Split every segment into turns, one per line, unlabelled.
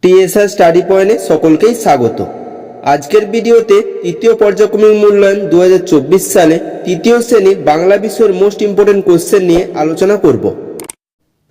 TSR study পয়েন্টে সকলকেই স্বাগত। আজকের ভিডিওতে তৃতীয় পর্যায়ক্রমিক মূল্যায়ন 2024 সালে তৃতীয় শ্রেণীর বাংলা বিষয়ের মোস্ট ইম্পর্টেন্ট কোশ্চেন নিয়ে আলোচনা করব।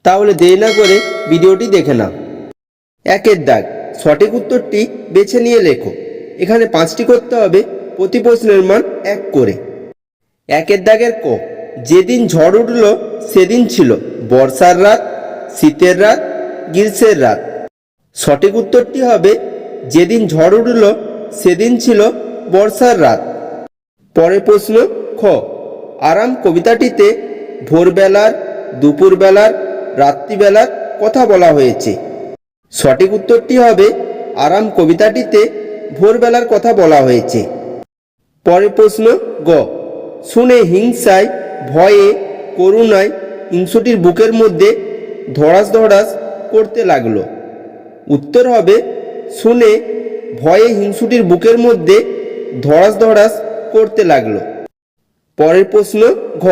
তাহলে দেরি না করে ভিডিওটি দেখে নাও। একের দাগ, সঠিক উত্তরটি বেছে নিয়ে লেখো। এখানে 5টি করতে হবে, প্রতি প্রশ্নের মান 1 করে। একের দাগের ক, যেদিন ঝড় উঠল সেদিন ছিল বর্ষার রাত, শীতের রাত, গ্রীষ্মের রাত। সঠিক উত্তরটি হবে যেদিন ঝড় উঠল সেদিন ছিল বর্ষার রাত। পরের প্রশ্ন খ, আরাম কবিতাটিতে ভোরবেলার, দুপুরবেলার, রাত্রিবেলার কথা বলা হয়েছে। সঠিক উত্তরটি হবে আরাম কবিতাটিতে ভোরবেলার কথা বলা হয়েছে। পরের প্রশ্ন গ, শুনে হিংসায়, ভয়ে, করুণায় হিংসুটির বুকের মধ্যে ধড়াস ধড়াস করতে লাগলো। উত্তর হবে শুনে ভয়ে হিংসুটির বুকের মধ্যে ধড়াস ধড়াস করতে লাগলো। পরের প্রশ্ন ঘ,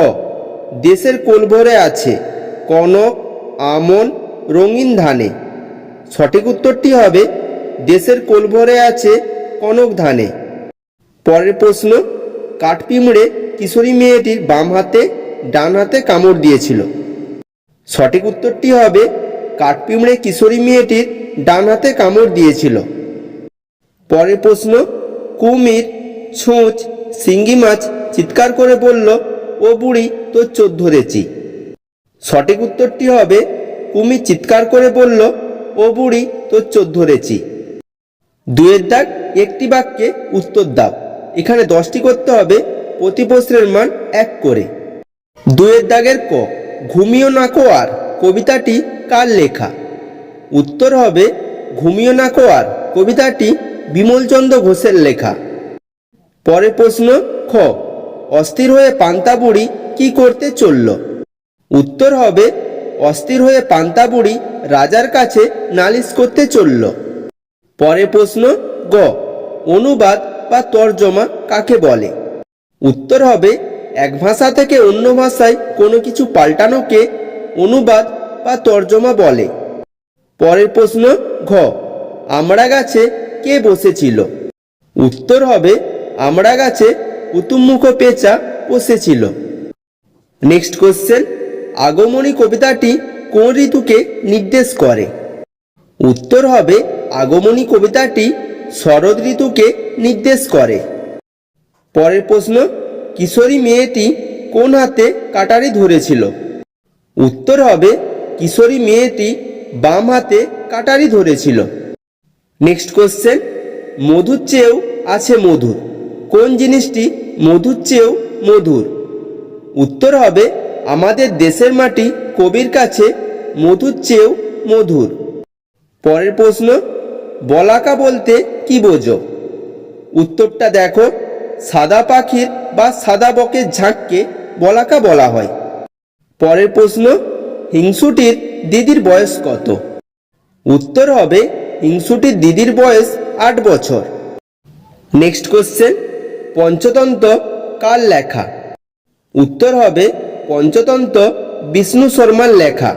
দেশের কোলভরে আছে কনক, আমন, রঙিন ধানে। সঠিক উত্তরটি হবে দেশের কোলভরে আছে কনক ধানে। পরের প্রশ্ন, কাঠপিঁমড়ে কিশোরী মেয়েটির বাম হাতে ডান হাতে কামড় দিয়েছিল। সঠিক উত্তরটি হবে কাঠপিঁমড়ে কিশোরী মেয়েটির ডান হাতে কামড় দিয়েছিল। পরের প্রশ্ন, কুমির, ছুঁচ, শিঙ্গি মাছ চিৎকার করে বলল, ও বুড়ি তোর চোর ধরেছি। সঠিক উত্তরটি হবে কুমির চিৎকার করে বলল, ও বুড়ি তোর চোর ধরেছি। দুয়ের দাগ, একটি বাক্যে উত্তর দাও। এখানে 10টি করতে হবে, প্রতি প্রশ্নের মান 1 করে। দুয়ের দাগের ক, ঘুমিও না কো আর কবিতাটি কার লেখা? উত্তর হবে ঘুমিও না কো আর কবিতাটি বিমলচন্দ্র ঘোষের লেখা। পরের প্রশ্ন খ, অস্থির হয়ে পান্তা বুড়ি কি করতে চলল? উত্তর হবে অস্থির হয়ে পান্তা বুড়ি রাজার কাছে নালিশ করতে চলল। পরের প্রশ্ন গ, অনুবাদ বা তর্জমা কাকে বলে? উত্তর হবে এক ভাষা থেকে অন্য ভাষায় কোনো কিছু পাল্টানোকে অনুবাদ বা তর্জমা বলে। পরের প্রশ্ন ঘ, আমড়া গাছে কে বসেছিল? উত্তর হবে আমড়া গাছে উতুমমুখ পেঁচা বসেছিল। নেক্সট কোশ্চেন, আগমনী কবিতাটি কোন ঋতুকে নির্দেশ করে? উত্তর হবে আগমনী কবিতাটি শরৎ ঋতুকে নির্দেশ করে। পরের প্রশ্ন, কিশোরী মেয়েটি কোন হাতে কাটারি ধরেছিল? উত্তর হবে কিশোরী মেয়েটি বাম হাতে কাটারি ধরেছিল। নেক্সট কোশ্চেন, মধুর চেয়েও আছে মধুর, কোন জিনিসটি মধুর চেয়েও মধুর? উত্তর হবে আমাদের দেশের মাটি কবির কাছে মধুর চেয়েও মধুর। পরের প্রশ্ন, বলাকা বলতে কি বোঝো? উত্তরটা দেখো, সাদা পাখির বা সাদা বকের ঝাঁককে বলাকা বলা হয়। পরের প্রশ্ন, হিংসুটির দিদির বয়স কত? উত্তর হবে হিংসুটির দিদির বয়স 8 বছর। নেক্সট কোশ্চেন, পঞ্চতন্ত্র কার লেখা? উত্তর হবে পঞ্চতন্ত্র বিষ্ণু শর্মার লেখা।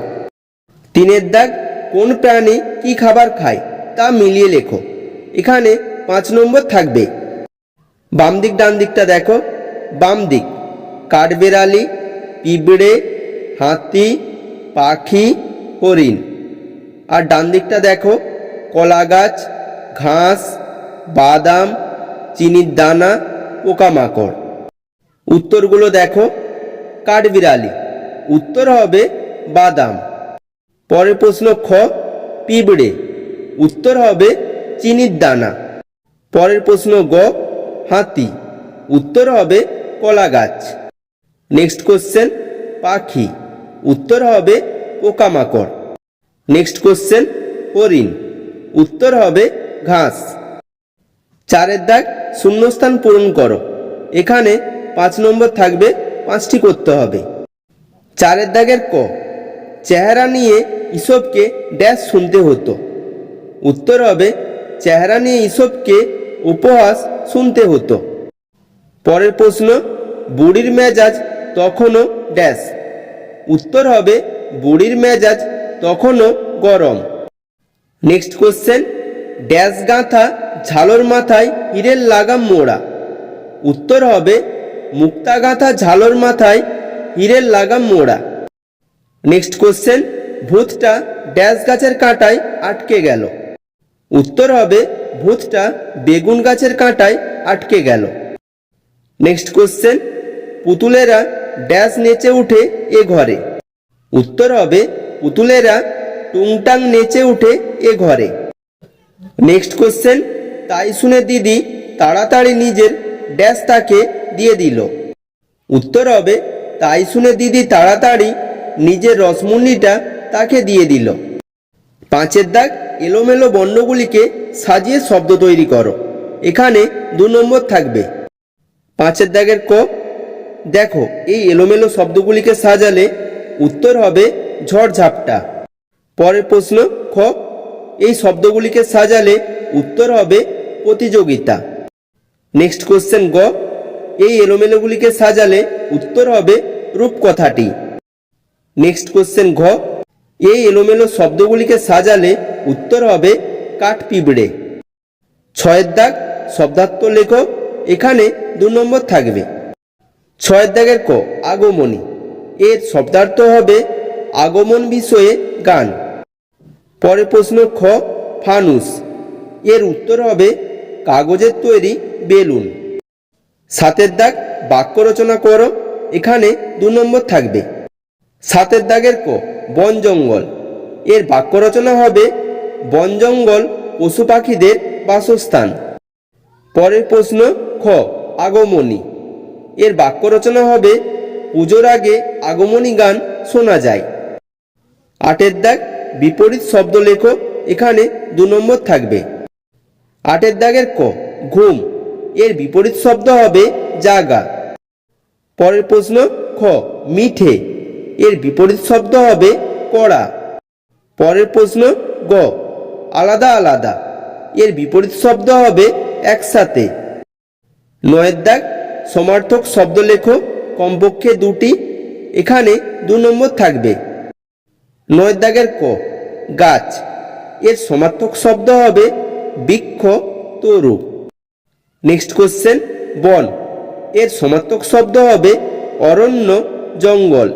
3এর দাগ, কোন প্রাণী কি খাবার খায় তা মিলিয়ে লেখো। এখানে 5 নম্বর থাকবে। বাম দিক ডান দিকটা দেখো। বাম দিক কাঠবেড়ালি, পিঁপড়ে, হাতি, পাখি, হরিণ। আর ডান দিকটা দেখো, কলা গাছ, ঘাস, বাদাম, চিনির দানা, পোকামাকড়। উত্তরগুলো দেখো, কাঠবিড়ালি, উত্তর হবে বাদাম। পরের প্রশ্ন খ, পিঁপড়ে, উত্তর হবে চিনির দানা। পরের প্রশ্ন গ, হাতি, উত্তর হবে কলা গাছ। নেক্সট কোশ্চেন, পাখি, উত্তর হবে পোকামাকড়। নেক্সট কোশ্চেন, হরিণ, উত্তর হবে ঘাস। 4এর দাগ, শূন্যস্থান পূরণ করো। এখানে 5 নম্বর থাকবে, 5টি করতে হবে। 4এর দাগের ক, চেহারা নিয়ে ঈশপকে ড্যাশ শুনতে হতো। উত্তর হবে চেহারা নিয়ে ঈশপকে উপহাস শুনতে হতো। পরের প্রশ্ন, বুড়ির মেজাজ তখনও ড্যাশ। উত্তর হবে বুড়ির মেজাজ তখনও গরম। নেক্সট কোশ্চেন, ড্যাশ গাঁথা ঝালর মাথায় হীরের লাগাম মোড়া। উত্তর হবে মুক্তা গাঁথা ঝালর মাথায় হীরের লাগাম মোড়া। নেক্সট কোশ্চেন, ভূতটা ড্যাশ গাছের কাঁটায় আটকে গেল। উত্তর হবে ভূতটা বেগুন গাছের কাঁটায় আটকে গেল। নেক্সট কোশ্চেন, পুতুলেরা ড্যাশ নেচে উঠে এ ঘরে। উত্তর হবে পুতুলেরা টুংটাং নেচে উঠে এ ঘরে। নেক্সট কোশ্চেন, তাই শুনে দিদি তাড়াতাড়ি নিজের ড্যাশ তাকে দিয়ে দিল। উত্তর হবে তাই শুনে দিদি তাড়াতাড়ি নিজের রসমুন্নিটা তাকে দিয়ে দিল। 5 দাগ, এলোমেলো বর্ণগুলিকে সাজিয়ে শব্দ তৈরি করো। এখানে 2 নম্বর থাকবে। 5 দাগের ক, দেখো এই এলোমেলো শব্দগুলিকে সাজালে উত্তর হবে ঝড়ঝাপটা। পরের প্রশ্ন খ, এই শব্দগুলিকে সাজালে উত্তর হবে প্রতিযোগিতা। নেক্সট কোশ্চেন গ, এই এলোমেলোগুলিকে সাজালে উত্তর হবে রূপকথাটি। নেক্সট কোশ্চেন ঘ, এই এলোমেলো শব্দগুলিকে সাজালে উত্তর হবে কাঠপিঁপড়ে। 6 দাগ, শব্দার্থ লেখো। এখানে 2 নম্বর থাকবে। 6 দাগের ক, আগমনী। এর শব্দার্থ হবে আগমন বিষয়ে গান। পরের প্রশ্ন খ, ফানুস। এর উত্তর হবে কাগজের তৈরি বেলুন। 7 দাগ, বাক্য রচনা করো। এখানে 2 নম্বর থাকবে। 7 দাগের ক, বন জঙ্গল। এর বাক্য রচনা হবে বন জঙ্গল পশু পাখিদের বাসস্থান। পরের প্রশ্ন খ, আগমনী। এর বাক্য রচনা হবে পুজোর আগে আগমনী গান শোনা যায়। 8 দাগ, বিপরীত শব্দ লেখো। এখানে 2 নম্বর থাকবে। 8 দাগের ক, ঘুম। এর বিপরীত শব্দ হবে জাগা। পরের প্রশ্ন খ, মিঠে। এর বিপরীত শব্দ হবে কড়া। পরের প্রশ্ন গ, আলাদা আলাদা। এর বিপরীত শব্দ হবে একসাথে। 9 দাগ, সমার্থক শব্দ লেখো। কমপক্ষে 2টি। এখানে 2 নম্বর থাকবে। 9 দাগের ক, গাছ। এর সমার্থক শব্দ হবে বৃক্ষ, তরু। নেক্সট কোশ্চেন, বন। এর সমার্থক শব্দ হবে অরণ্য, জঙ্গল।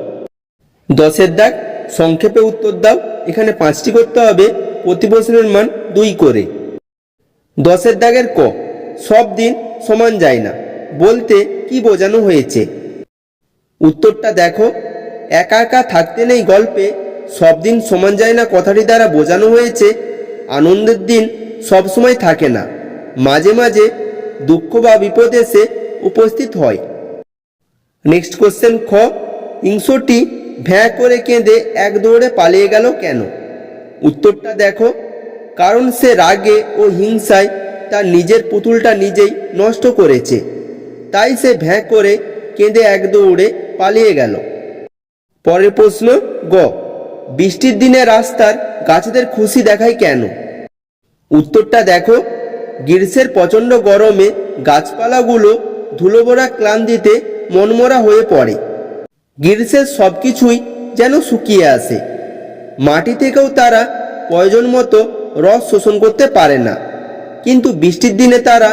10 দাগ, সংক্ষেপে উত্তর দাও। এখানে 5টি করতে হবে। প্রতি প্রশ্নের মান 2 করে। 10 দাগের ক, সব দিন সমান যায় না বলতে কি বোঝানো হয়েছে? উত্তরটা দেখো, একা একা থাকতে নেই গল্পে সব দিন সমান যায় না কথাটি দ্বারা বোঝানো হয়েছে আনন্দের দিন সব সময় থাকে না, মাঝে মাঝে দুঃখ বা বিপদ এসে উপস্থিত হয়। নেক্সট কোশ্চেন খ, হিংস্রটি ভ্যাঁ করে কেঁদে এক দৌড়ে পালিয়ে গেল কেন? উত্তরটা দেখো, কারণ সে রাগে ও হিংসায় তার নিজের পুতুলটা নিজেই নষ্ট করেছে, তাই সে ভ্যাঁ করে কেঁদে এক দৌড়ে পালিয়ে গেল। পরের প্রশ্ন গ, বৃষ্টির দিনে রাস্তার গাছেদের খুশি দেখায় কেন? উত্তরটা দেখো, গ্রীষ্মের প্রচণ্ড গরমে গাছপালাগুলো ধুলোভরা ক্লান্তিতে মনমরা হয়ে পড়ে। গ্রীষ্মের সব কিছুই যেন শুকিয়ে আসে। মাটি থেকেও তারা প্রয়োজন মতো রস শোষণ করতে পারে না, কিন্তু বৃষ্টির দিনে তারা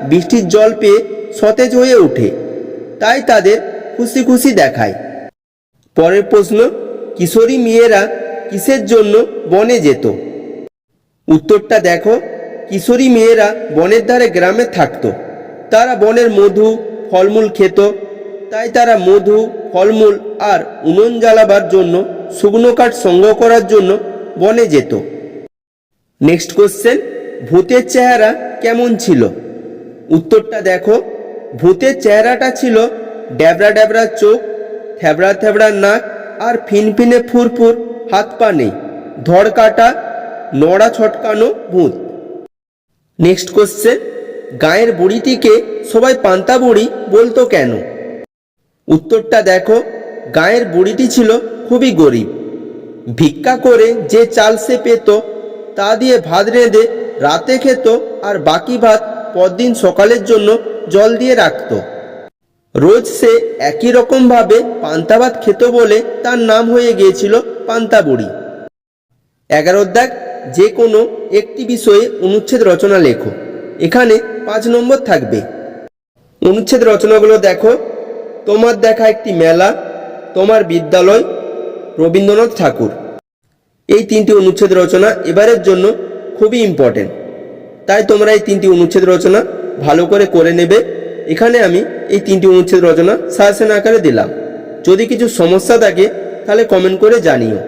বৃষ্টির জল পেয়ে সতেজ হয়ে ওঠে, তাই তাদের খুশি খুশি দেখায়। পরের প্রশ্ন, কিশোরী মেয়েরা কিসের জন্য বনে যেত? উত্তরটা দেখো, কিশোরী মেয়েরা বনের ধারে গ্রামে থাকতো। তারা বনের মধু ফলমূল খেত, তাই তারা মধু ফলমূল আর উনুন জ্বালাবার জন্য শুকনো কাঠ সংগ্রহ করার জন্য বনে যেত। নেক্সট কোশ্চেন, ভূতের চেহারা কেমন ছিল? উত্তরটা দেখো, ভূতের চেহারাটা ছিল ড্যাবড়া ড্যাবড়া চোখ, থ্যাবড়া থ্যাবড়া নাক আর ফিনফিনে ফুরফুর হাত পা নেই, ধড় কাটা নড়া ছটকানো ভূত। নেক্সট কোশ্চেন, গায়ের বুড়িটিকে সবাই পান্তা বুড়ি বলতো কেন? উত্তরটা দেখো, গায়ের বুড়িটি ছিল খুবই গরিব। ভিক্ষা করে যে চাল সে পেত তা দিয়ে ভাত রেঁধে রাতে খেত, আর বাকি ভাত পরদিন সকালের জন্য জল দিয়ে রাখত। রোজ সে একই রকমভাবে পান্তা ভাত খেত বলে তার নাম হয়ে গিয়েছিল পান্তা বুড়ি। 11 দাগ, যে কোনো একটি বিষয়ে অনুচ্ছেদ রচনা লেখো। এখানে 5 নম্বর থাকবে। অনুচ্ছেদ রচনাগুলো দেখো। তোমার দেখা একটি মেলা, তোমার বিদ্যালয়, রবীন্দ্রনাথ ঠাকুর। এই 3টি অনুচ্ছেদ রচনা এবারের জন্য খুবই ইম্পর্টেন্ট, তাই তোমরা এই 3টি অনুচ্ছেদ রচনা ভালো করে নেবে। এখানে আমি এই 3টি অনুচ্ছেদ রচনা সাজেশন আকারে দিলাম। যদি কিছু সমস্যা থাকে তাহলে কমেন্ট করে জানিও।